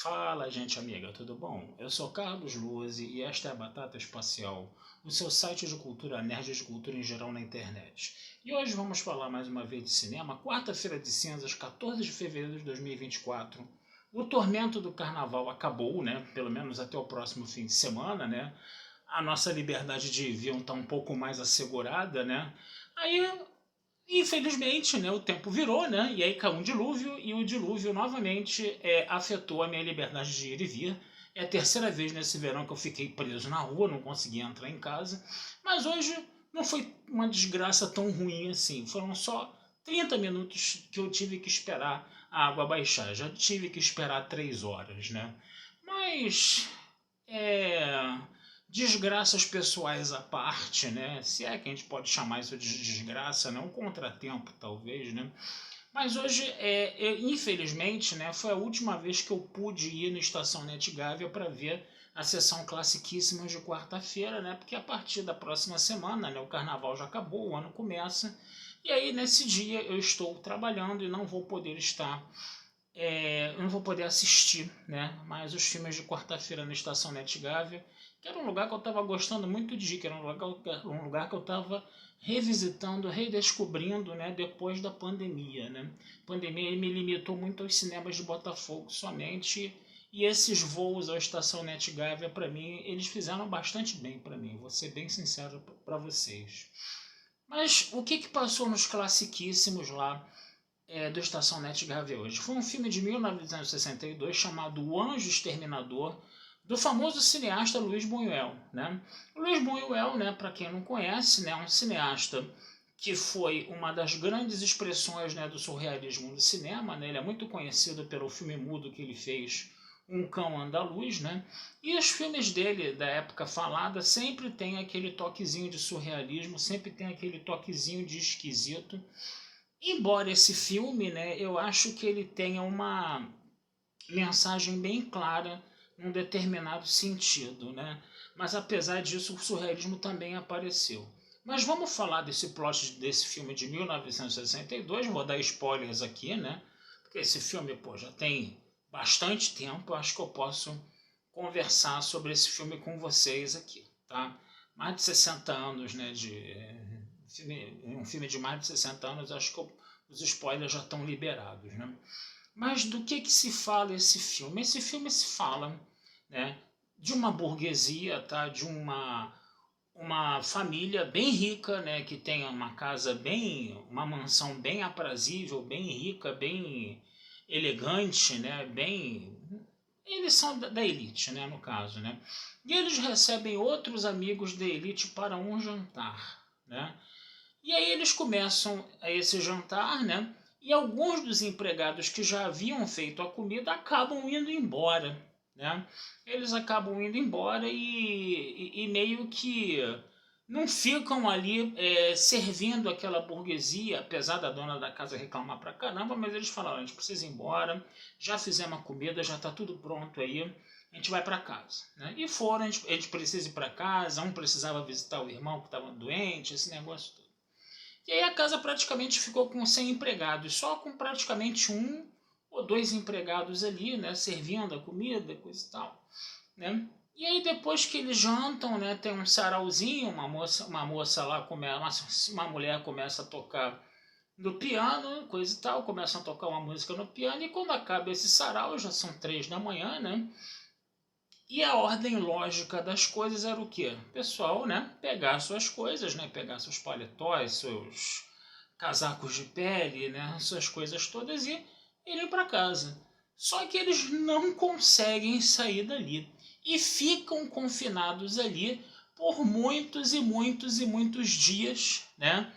Fala, gente amiga, tudo bom? Eu sou Carlos Luzi e esta é a Batata Espacial, o seu site de cultura nerd e de cultura em geral na internet. E hoje vamos falar mais uma vez de cinema, quarta-feira de cinzas, 14 de fevereiro de 2024. O tormento do carnaval acabou, né? Pelo menos até o próximo fim de semana, né? A nossa liberdade de vir está um pouco mais assegurada, né? Aí Infelizmente, né, o tempo virou, né, e aí caiu um dilúvio, e o dilúvio novamente afetou a minha liberdade de ir e vir. É a terceira vez nesse verão que eu fiquei preso na rua, não conseguia entrar em casa. Mas hoje não foi uma desgraça tão ruim assim. Foram só 30 minutos que eu tive que esperar a água baixar. Já tive que esperar 3 horas, né? Mas é, desgraças pessoais à parte, né? Se é que a gente pode chamar isso de desgraça, né? Um contratempo, talvez, né? Mas hoje, infelizmente, né, foi a última vez que eu pude ir no Estação Net Gávea para ver a sessão Classiquíssimas de quarta-feira, né? Porque a partir da próxima semana, né, o carnaval já acabou, o ano começa. E aí, nesse dia, eu estou trabalhando e não vou poder estar eu não vou poder assistir, né, mais os filmes de quarta-feira na Estação Net Gávea, que era um lugar que eu estava gostando muito de ir, que era um lugar que eu estava revisitando, redescobrindo, né, depois da pandemia, né. A pandemia me limitou muito aos cinemas de Botafogo somente, e esses voos à Estação Net Gávea, para mim, eles fizeram bastante bem para mim, vou ser bem sincero para vocês. Mas o que passou nos classiquíssimos lá do Estação Net Gávea hoje? Foi um filme de 1962 chamado O Anjo Exterminador, do famoso cineasta Luiz Buñuel, né? O Luiz Buñuel, né, para quem não conhece, né, é um cineasta que foi uma das grandes expressões, né, do surrealismo no cinema, né? Ele é muito conhecido pelo filme mudo que ele fez, Um Cão Andaluz, né? E os filmes dele, da época falada, sempre tem aquele toquezinho de surrealismo, sempre tem aquele toquezinho de esquisito. Embora esse filme, né, eu acho que ele tenha uma mensagem bem clara num determinado sentido, né? Mas apesar disso, o surrealismo também apareceu. Mas vamos falar desse plot desse filme de 1962, vou dar spoilers aqui, né? Porque esse filme, pô, já tem bastante tempo, eu acho que eu posso conversar sobre esse filme com vocês aqui, tá? Mais de 60 anos, né, um filme de mais de 60 anos, acho que os spoilers já estão liberados, né? Mas do que se fala esse filme? Esse filme se fala, né, de uma burguesia, tá? De uma família bem rica, né, que tem uma casa bem, uma mansão bem aprazível, bem rica, bem elegante, né, bem, eles são da elite, né, no caso, né? E eles recebem outros amigos da elite para um jantar, né? E aí eles começam a esse jantar, né? E alguns dos empregados que já haviam feito a comida acabam indo embora, né? Eles acabam indo embora e meio que não ficam ali servindo aquela burguesia, apesar da dona da casa reclamar pra caramba, mas eles falaram, a gente precisa ir embora, já fizemos a comida, já tá tudo pronto aí, a gente vai para casa, né? E foram, eles precisam ir para casa, um precisava visitar o irmão que estava doente, esse negócio todo. E aí a casa praticamente ficou com 100 empregados, só com praticamente um ou dois empregados ali, né, servindo a comida, coisa e tal, né? E aí depois que eles jantam, né, tem um sarauzinho, uma moça lá, uma mulher começa a tocar no piano, coisa e tal, começam a tocar uma música no piano, e quando acaba esse sarau, já são 3 da manhã, né? E a ordem lógica das coisas era o quê? O pessoal, né, pegar suas coisas, né, pegar seus paletós, seus casacos de pele, né, suas coisas todas e irem para casa. Só que eles não conseguem sair dali e ficam confinados ali por muitos e muitos e muitos dias, né,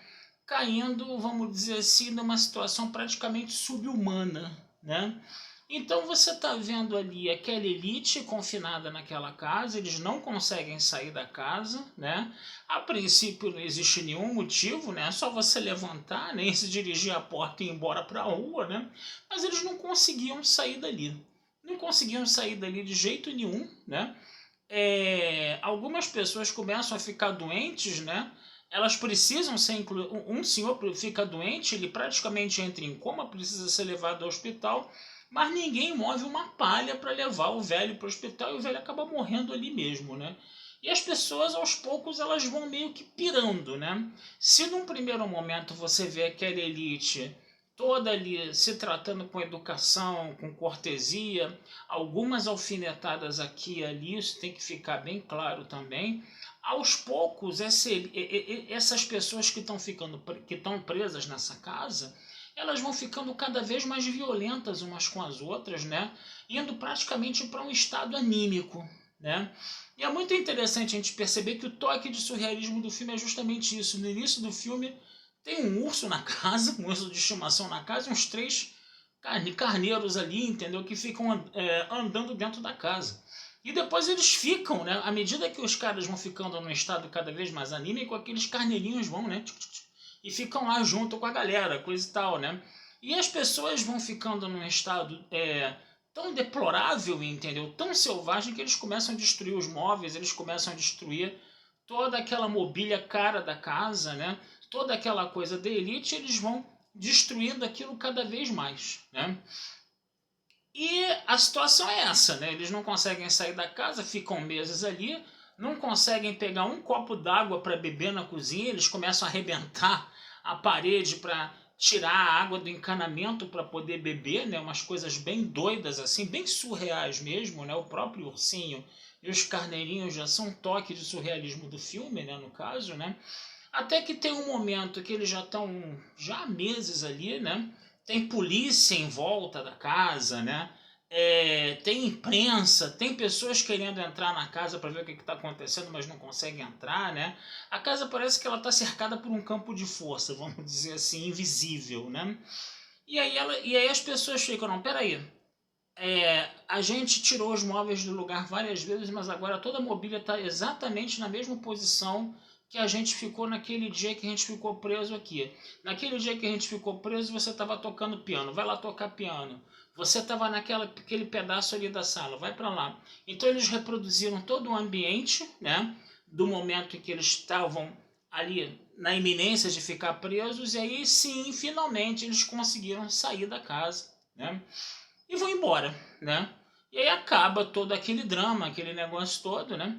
caindo, vamos dizer assim, numa situação praticamente subhumana, né? Então você está vendo ali aquela elite confinada naquela casa, eles não conseguem sair da casa, né? A princípio não existe nenhum motivo, né? É só você levantar, nem se dirigir à porta e ir embora para a rua, né? Mas eles não conseguiam sair dali. Não conseguiam sair dali de jeito nenhum, né? Algumas pessoas começam a ficar doentes, né? Elas precisam ser incluídas. Um senhor fica doente, ele praticamente entra em coma, precisa ser levado ao hospital. mas ninguém move uma palha para levar o velho para o hospital e o velho acaba morrendo ali mesmo, né? E as pessoas, aos poucos, elas vão meio que pirando, né? Se num primeiro momento você vê aquela elite toda ali se tratando com educação, com cortesia, algumas alfinetadas aqui e ali, isso tem que ficar bem claro também. Aos poucos, essas pessoas que estão ficando, que estão presas nessa casa, elas vão ficando cada vez mais violentas umas com as outras, né? Indo praticamente para um estado anímico, né? E é muito interessante a gente perceber que o toque de surrealismo do filme é justamente isso. No início do filme tem um urso na casa, um urso de estimação na casa e uns 3 carneiros ali, entendeu? Que ficam andando dentro da casa. E depois eles ficam, né? À medida que os caras vão ficando num estado cada vez mais anímico, aqueles carneirinhos vão, né? E ficam lá junto com a galera, coisa e tal, né? E as pessoas vão ficando num estado tão deplorável, entendeu? Tão selvagem que eles começam a destruir os móveis, eles começam a destruir toda aquela mobília cara da casa, né? Toda aquela coisa da elite, eles vão destruindo aquilo cada vez mais, né? E a situação é essa, né? Eles não conseguem sair da casa, ficam meses ali, não conseguem pegar um copo d'água para beber na cozinha, eles começam a arrebentar a parede para tirar a água do encanamento para poder beber, né? Umas coisas bem doidas assim, bem surreais mesmo, né? O próprio ursinho e os carneirinhos já são um toque de surrealismo do filme, né? No caso, né? Até que tem um momento que eles já estão já há meses ali, né? Tem polícia em volta da casa, né? Tem imprensa, tem pessoas querendo entrar na casa para ver o que está acontecendo, mas não conseguem entrar, né? A casa parece que ela está cercada por um campo de força, vamos dizer assim, invisível, né? E aí as pessoas ficam, não, peraí, a gente tirou os móveis do lugar várias vezes, mas agora toda a mobília está exatamente na mesma posição que a gente ficou naquele dia que a gente ficou preso aqui. Naquele dia que a gente ficou preso, você estava tocando piano, vai lá tocar piano. Você estava naquele pedaço ali da sala, vai para lá. Então eles reproduziram todo o ambiente, né, do momento em que eles estavam ali na iminência de ficar presos, e aí sim, finalmente eles conseguiram sair da casa, né? E vão embora, né? E aí acaba todo aquele drama, aquele negócio todo, né?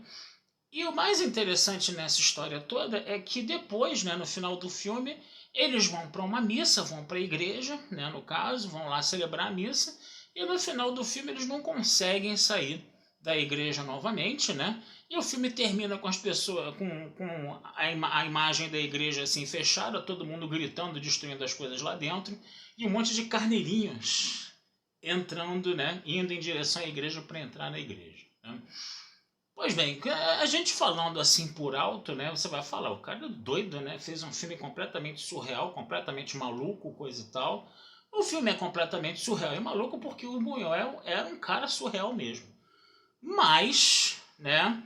E o mais interessante nessa história toda é que depois, né, no final do filme, eles vão para uma missa, vão para a igreja, né, no caso, vão lá celebrar a missa, e no final do filme eles não conseguem sair da igreja novamente, né? E o filme termina com as pessoas, com a imagem da igreja assim fechada, todo mundo gritando, destruindo as coisas lá dentro, e um monte de carneirinhos entrando, né, indo em direção à igreja para entrar na igreja, né? Pois bem, a gente falando assim por alto, né, você vai falar, o cara é doido, né, fez um filme completamente surreal, completamente maluco, coisa e tal. O filme é completamente surreal e maluco porque o Buñuel era um cara surreal mesmo. Mas, né,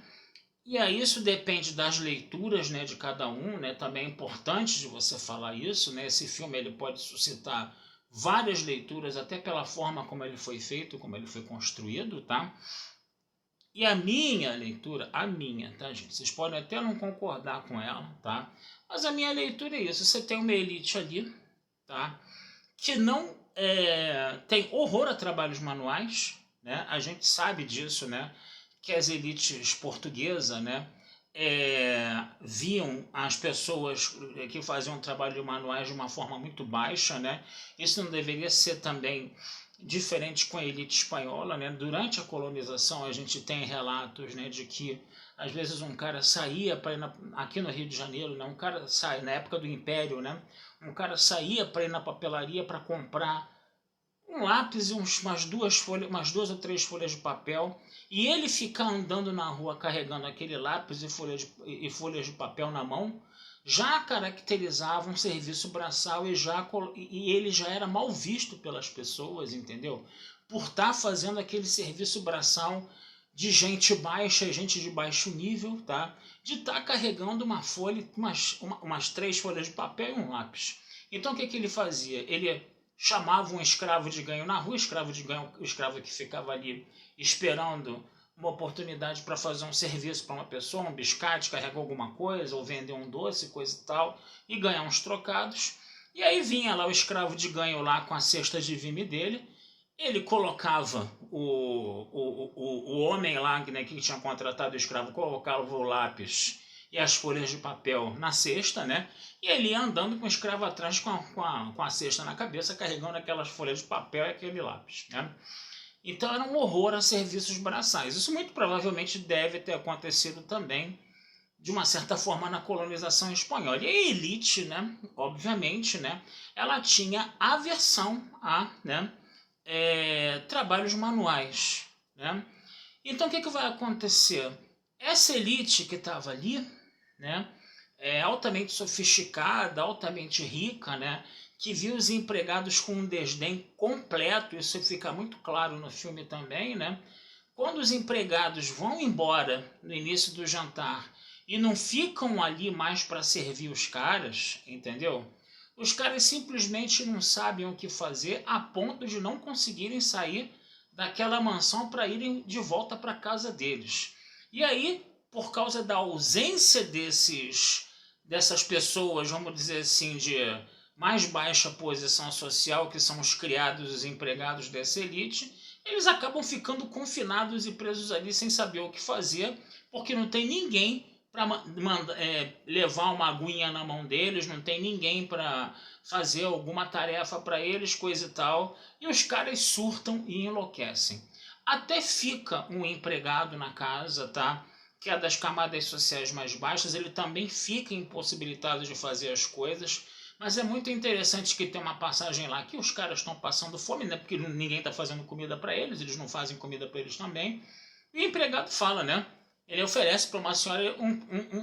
e aí isso depende das leituras, né, de cada um, né, também é importante de você falar isso, né, esse filme ele pode suscitar várias leituras até pela forma como ele foi feito, como ele foi construído, tá? E a minha leitura, tá, gente? Vocês podem até não concordar com ela, tá? Mas a minha leitura é isso. Você tem uma elite ali, tá? Que não tem horror a trabalhos manuais, né? A gente sabe disso, né? Que as elites portuguesas, né? Viam as pessoas que faziam trabalho de manuais de uma forma muito baixa, né? Isso não deveria ser também diferente com a elite espanhola, né? Durante a colonização a gente tem relatos, né, de que às vezes um cara saía para ir aqui no Rio de Janeiro, né? Um cara sai na época do Império, né? Um cara saía para ir na papelaria para comprar um lápis e umas duas ou três folhas de papel, e ele ficar andando na rua carregando aquele lápis e folhas de papel na mão, já caracterizava um serviço braçal e ele já era mal visto pelas pessoas, entendeu? Por estar fazendo aquele serviço braçal de gente baixa, gente de baixo nível, tá? De estar carregando uma folha, umas 3 folhas de papel e um lápis. Então o que ele fazia? Ele chamava um escravo de ganho na rua, o escravo que ficava ali esperando uma oportunidade para fazer um serviço para uma pessoa, um biscate, carregar alguma coisa, ou vender um doce, coisa e tal, e ganhar uns trocados. E aí vinha lá o escravo de ganho lá com a cesta de vime dele, ele colocava o homem lá, né, que tinha contratado o escravo, colocava o lápis e as folhas de papel na cesta, né? E ele ia andando com o escravo atrás com a cesta na cabeça, carregando aquelas folhas de papel e aquele lápis, né? Então era um horror a serviços braçais. Isso muito provavelmente deve ter acontecido também, de uma certa forma, na colonização espanhola. E a elite, né, obviamente, né, ela tinha aversão a, né, trabalhos manuais, né? Então o que vai acontecer? Essa elite que estava ali, né, altamente sofisticada, altamente rica, né, que viu os empregados com um desdém completo, isso fica muito claro no filme também, né? Quando os empregados vão embora no início do jantar e não ficam ali mais para servir os caras, entendeu? Os caras simplesmente não sabem o que fazer a ponto de não conseguirem sair daquela mansão para irem de volta para casa deles. E aí, por causa da ausência dessas pessoas, vamos dizer assim, de mais baixa posição social, que são os criados, os empregados dessa elite, eles acabam ficando confinados e presos ali sem saber o que fazer, porque não tem ninguém para levar uma aguinha na mão deles, não tem ninguém para fazer alguma tarefa para eles, coisa e tal, e os caras surtam e enlouquecem. Até fica um empregado na casa, tá? Que é das camadas sociais mais baixas, ele também fica impossibilitado de fazer as coisas, mas é muito interessante que tem uma passagem lá que os caras estão passando fome, né? Porque ninguém está fazendo comida para eles não fazem comida para eles também. E o empregado fala, né? Ele oferece para uma senhora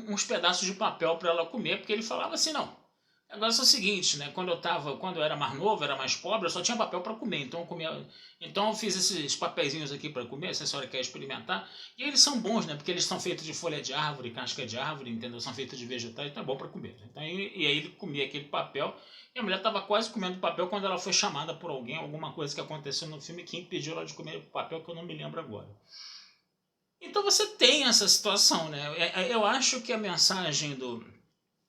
uns pedaços de papel para ela comer, porque ele falava assim, não. Agora é o seguinte, né? Quando eu era mais novo, era mais pobre, eu só tinha papel para comer, então eu fiz esses papeizinhos aqui para comer, se a senhora quer experimentar. E eles são bons, né? Porque eles são feitos de folha de árvore, casca de árvore, entendeu? São feitos de vegetais, então é bom para comer. Então, e aí ele comia aquele papel, e a mulher estava quase comendo papel quando ela foi chamada por alguém, alguma coisa que aconteceu no filme que impediu ela de comer o papel, que eu não me lembro agora. Então você tem essa situação, né? Eu acho que a mensagem do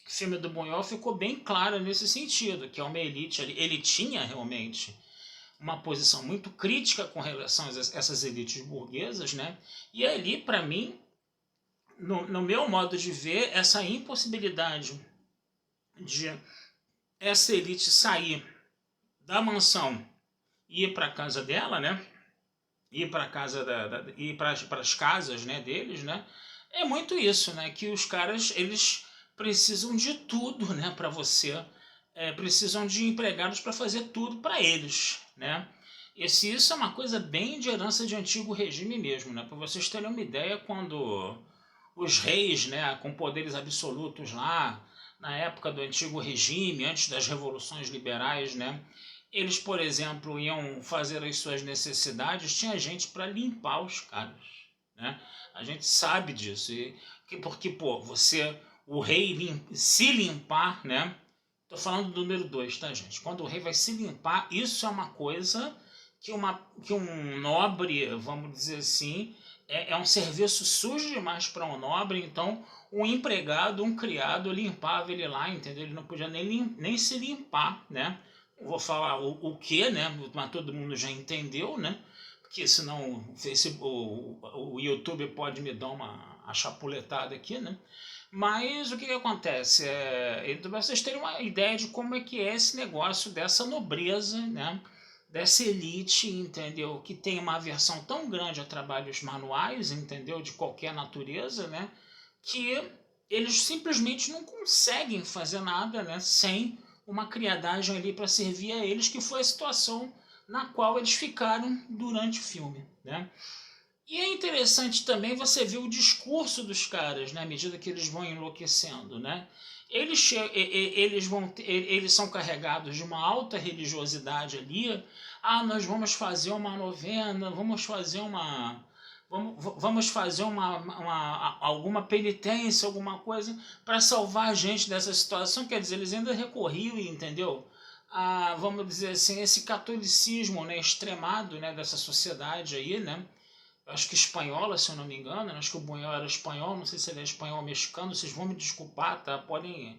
filme do Buñuel ficou bem clara nesse sentido, que é uma elite, ele tinha realmente uma posição muito crítica com relação a essas elites burguesas, né? E ali, para mim, no meu modo de ver, essa impossibilidade de essa elite sair da mansão e ir para a casa dela, né? Ir para casa ir para as casas, né, deles, né? É muito isso, né? Que os caras eles precisam de tudo, né, para você. Precisam de empregados para fazer tudo para eles, né? Isso é uma coisa bem de herança de antigo regime mesmo, né? Para vocês terem uma ideia, quando os reis, né, com poderes absolutos lá, na época do antigo regime, antes das revoluções liberais, né? Eles, por exemplo, iam fazer as suas necessidades, tinha gente para limpar os caras, né? A gente sabe disso, porque, pô, o rei se limpar, né? Tô falando do número 2, tá, gente? Quando o rei vai se limpar, isso é uma coisa que um nobre, vamos dizer assim, é um serviço sujo demais para um nobre, então um empregado, um criado limpava ele lá, entendeu? Ele não podia nem se limpar, né? Vou falar o que, né? Mas todo mundo já entendeu, né? Porque senão o YouTube pode me dar uma chapuletada aqui, né? Mas o que acontece? Vocês terem uma ideia de como é que é esse negócio dessa nobreza, né? Dessa elite, entendeu? Que tem uma aversão tão grande a trabalhos manuais, entendeu? De qualquer natureza, né? Que eles simplesmente não conseguem fazer nada, né? Sem uma criadagem ali para servir a eles, que foi a situação na qual eles ficaram durante o filme, né? E é interessante também você ver o discurso dos caras, né, à medida que eles vão enlouquecendo, né? Eles são carregados de uma alta religiosidade ali. Ah, nós vamos fazer uma novena, vamos fazer alguma penitência, alguma coisa para salvar a gente dessa situação. Quer dizer, eles ainda recorriam, entendeu? Vamos dizer assim, esse catolicismo, né, extremado, né, dessa sociedade aí, né? Acho que espanhola, se eu não me engano, acho que o Buñuel era espanhol, não sei se ele é espanhol ou mexicano, vocês vão me desculpar, tá? Podem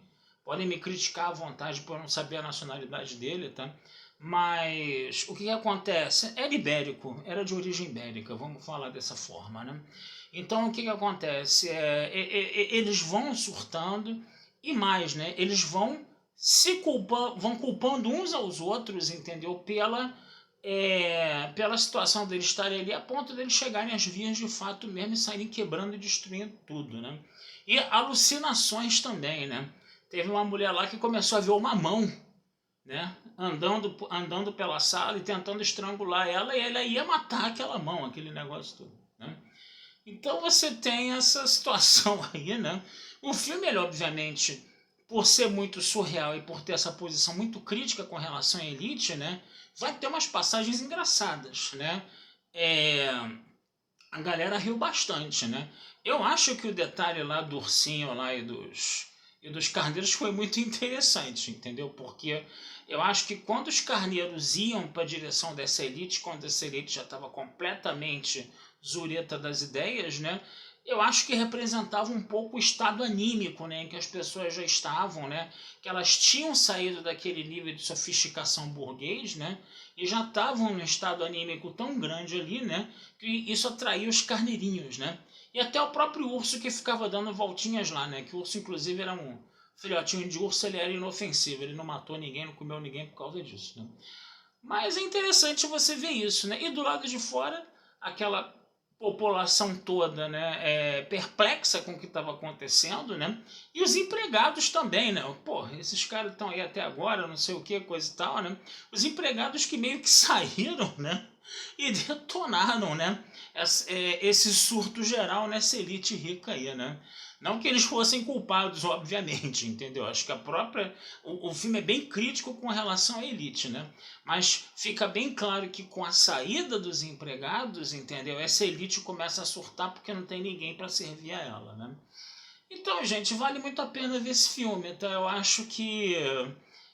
me criticar à vontade por eu não saber a nacionalidade dele, tá? Mas o que acontece? Era ibérico, era de origem ibérica, vamos falar dessa forma, né? Então o que acontece? Eles vão surtando e mais, né? Eles vão vão culpando uns aos outros, entendeu? Pela situação deles estarem ali, a ponto deles chegarem às vias de fato mesmo e saírem quebrando e destruindo tudo, né? E alucinações também, né? Teve uma mulher lá que começou a ver uma mão, né? Andando pela sala e tentando estrangular ela, e ela ia matar aquela mão, aquele negócio todo, né? Então você tem essa situação aí, né? O filme, ele, obviamente, por ser muito surreal e por ter essa posição muito crítica com relação à elite, né? Vai ter umas passagens engraçadas, né? É, a galera riu bastante, né? Eu acho que o detalhe lá do ursinho lá e dos carneiros foi muito interessante, entendeu? Porque eu acho que quando os carneiros iam para a direção dessa elite, quando essa elite já estava completamente zureta das ideias, né? Eu acho que representava um pouco o estado anímico, né, em que as pessoas já estavam, né, que elas tinham saído daquele nível de sofisticação burguês, né, e já estavam num estado anímico tão grande ali, né, que isso atraía os carneirinhos, né, e até o próprio urso que ficava dando voltinhas lá, né, que o urso inclusive era um filhotinho de urso, ele era inofensivo, ele não matou ninguém, não comeu ninguém por causa disso, né. Mas é interessante você ver isso, né, e do lado de fora, aquela população toda, né, perplexa com o que estava acontecendo, né, e os empregados também, né, pô, esses caras estão aí até agora, não sei o que, coisa e tal, né, os empregados que meio que saíram, né, e detonaram, né, esse surto geral nessa elite rica aí, né. Não que eles fossem culpados, obviamente, entendeu? Acho que o filme é bem crítico com relação à elite, né? Mas fica bem claro que com a saída dos empregados, entendeu? Essa elite começa a surtar porque não tem ninguém para servir a ela, né? Então, gente, vale muito a pena ver esse filme, tá? Eu acho que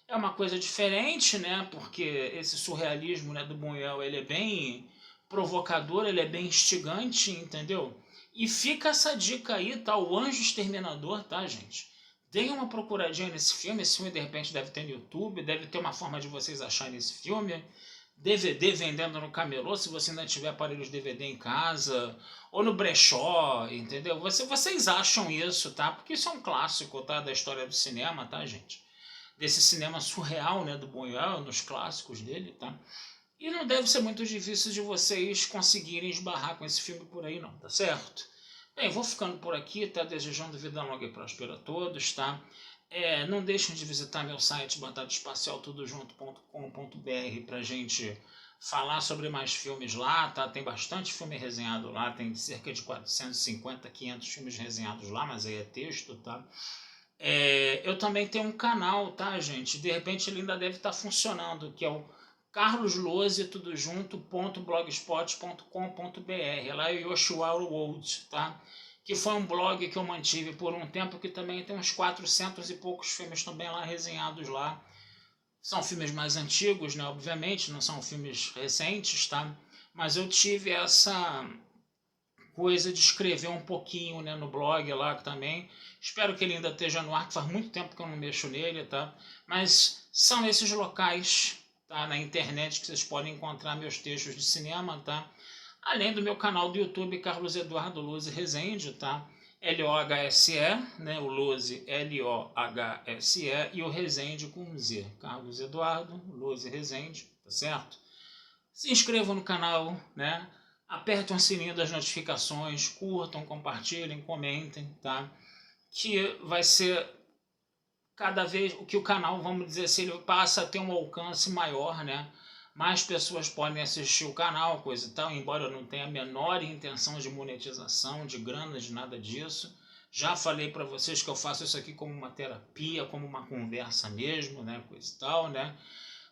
é uma coisa diferente, né? Porque esse surrealismo, né, do Buñuel, ele é bem provocador, ele é bem instigante, entendeu? E fica essa dica aí, tá? O Anjo Exterminador, tá, gente? Deem uma procuradinha nesse filme. Esse filme, de repente, deve ter no YouTube, deve ter uma forma de vocês acharem esse filme. DVD vendendo no camelô, se você ainda tiver aparelhos DVD em casa, ou no brechó, entendeu? Vocês acham isso, tá? Porque isso é um clássico, tá? Da história do cinema, tá, gente? Desse cinema surreal, né? Do Buñuel, nos clássicos dele, tá? E não deve ser muito difícil de vocês conseguirem esbarrar com esse filme por aí, não, tá certo? Bem, vou ficando por aqui, tá? Desejando vida longa e próspera a todos, tá? Não deixem de visitar meu site batataespacialtudojunto.com.br pra gente falar sobre mais filmes lá, tá? Tem bastante filme resenhado lá, tem cerca de 450, 500 filmes resenhados lá, mas aí é texto, tá? Eu também tenho um canal, tá, gente? De repente ele ainda deve estar funcionando, que é o carloslose.blogspot.com.br. Lá é o Yoshua World, tá? Que foi um blog que eu mantive por um tempo, que também tem uns 400 e poucos filmes também lá resenhados lá. São filmes mais antigos, né? Obviamente, não são filmes recentes, tá? Mas eu tive essa coisa de escrever um pouquinho, né, no blog lá também. Espero que ele ainda esteja no ar, que faz muito tempo que eu não mexo nele, tá? Mas são esses locais, tá, na internet que vocês podem encontrar meus textos de cinema, tá? Além do meu canal do YouTube, Carlos Eduardo Lose Rezende, tá? L-O-H-S-E, né? O Lose, L-O-H-S-E, e o Rezende com Z. Carlos Eduardo Lose Rezende, tá certo? Se inscrevam no canal, né? Apertem o sininho das notificações, curtam, compartilhem, comentem, tá? Que vai ser cada vez o que o canal, vamos dizer assim, ele passa a ter um alcance maior, né? Mais pessoas podem assistir o canal, coisa e tal, embora eu não tenha a menor intenção de monetização, de grana, de nada disso. Já falei para vocês que eu faço isso aqui como uma terapia, como uma conversa mesmo, né? Coisa e tal, né?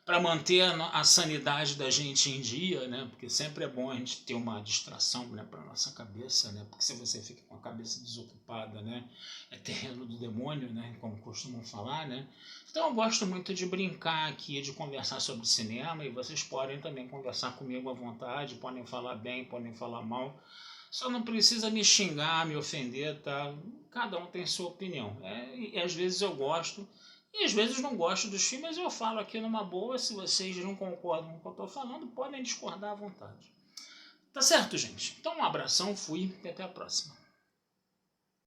Para manter a sanidade da gente em dia, né? Porque sempre é bom a gente ter uma distração, né, para nossa cabeça, né? Porque se você fica com a cabeça desocupada, né, é terreno do demônio, né, como costumam falar, né? Então eu gosto muito de brincar aqui, de conversar sobre cinema, e vocês podem também conversar comigo à vontade, podem falar bem, podem falar mal. Só não precisa me xingar, me ofender, tá? Cada um tem sua opinião. E às vezes eu gosto, E às vezes não gosto dos filmes, eu falo aqui numa boa. Se vocês não concordam com o que eu estou falando, podem discordar à vontade. Tá certo, gente? Então um abração, fui e até a próxima.